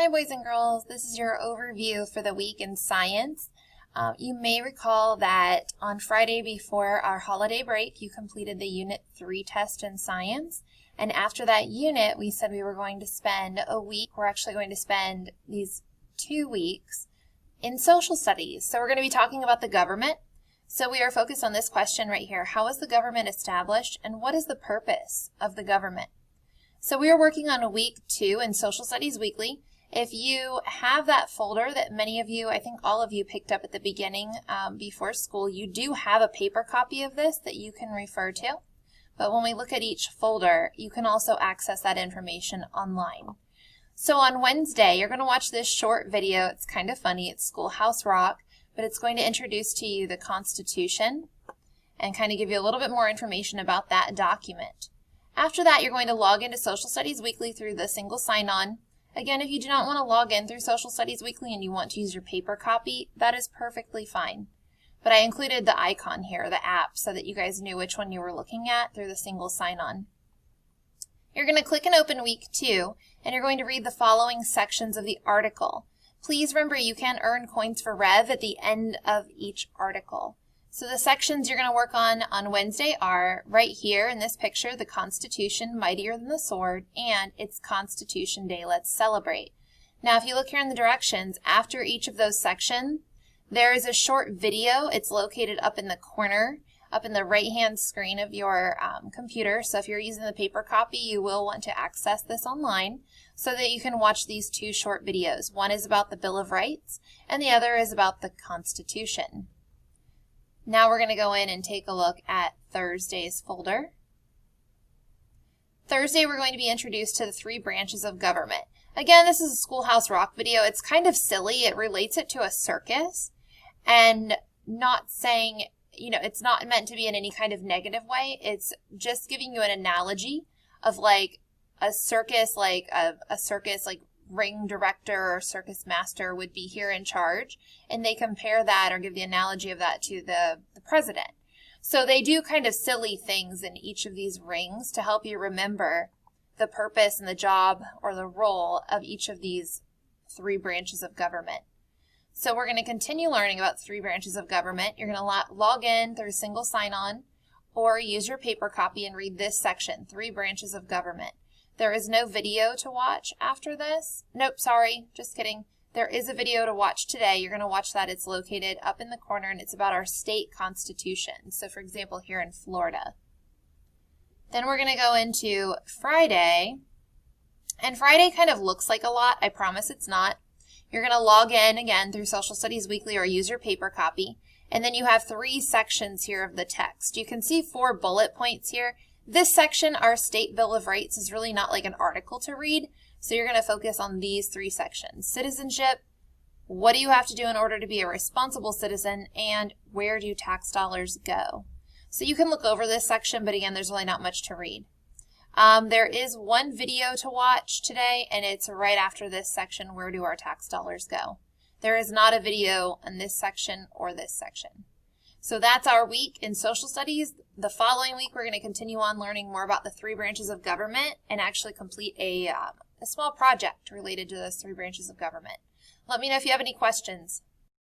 Hi boys and girls, this is your overview for the week in science. You may recall that on Friday before our holiday break you completed the Unit 3 test in science, and after that unit we said we were going to spend a week. We're actually going to spend these 2 weeks in social studies. So we're going to be talking about the government. So we are focused on this question right here. How is the government established and what is the purpose of the government? So we are working on week 2 in Social Studies Weekly. If you have that folder that many of you, I think all of you picked up at the beginning before school, you do have a paper copy of this that you can refer to. But when we look at each folder, you can also access that information online. So on Wednesday, you're going to watch this short video. It's kind of funny. It's Schoolhouse Rock, but it's going to introduce to you the Constitution and kind of give you a little bit more information about that document. After that, you're going to log into Social Studies Weekly through the single sign-on. Again, if you do not want to log in through Social Studies Weekly and you want to use your paper copy, that is perfectly fine. But I included the icon here, the app, so that you guys knew which one you were looking at through the single sign-on. You're going to click and open week 2, and you're going to read the following sections of the article. Please remember you can earn coins for Rev at the end of each article. So the sections you're going to work on Wednesday are right here in this picture, the Constitution, Mightier Than the Sword, and it's Constitution Day, Let's Celebrate. Now if you look here in the directions, after each of those sections, there is a short video. It's located up in the corner, up in the right-hand screen of your computer. So if you're using the paper copy, you will want to access this online so that you can watch these 2 short videos. One is about the Bill of Rights, and the other is about the Constitution. Now we're going to go in and take a look at Thursday's folder. Thursday we're going to be introduced to the 3 branches of government. Again, this is a Schoolhouse Rock video. It's kind of silly. It relates it to a circus and not saying, it's not meant to be in any kind of negative way. It's just giving you an analogy of like a circus, like a circus like ring director or circus master would be here in charge, and they compare that or give the analogy of that to the president. So they do kind of silly things in each of these rings to help you remember the purpose and the job or the role of each of these 3 branches of government. So we're going to continue learning about 3 branches of government. You're going to log in through single sign-on or use your paper copy and read this section, 3 branches of government. There is no video to watch after this. Nope, sorry, just kidding. There is a video to watch today. You're going to watch that. It's located up in the corner, and it's about our state constitution. So, for example, here in Florida. Then we're going to go into Friday. And Friday kind of looks like a lot. I promise it's not. You're going to log in, again, through Social Studies Weekly or use your paper copy. And then you have 3 sections here of the text. You can see 4 bullet points here. This section, our State Bill of Rights, is really not like an article to read, so you're going to focus on these 3 sections. Citizenship, what do you have to do in order to be a responsible citizen, and where do tax dollars go? So you can look over this section, but again, there's really not much to read. There is 1 video to watch today, and it's right after this section, where do our tax dollars go? There is not a video in this section or this section. So that's our week in social studies. The following week, we're going to continue on learning more about the 3 branches of government and actually complete a small project related to those 3 branches of government. Let me know if you have any questions.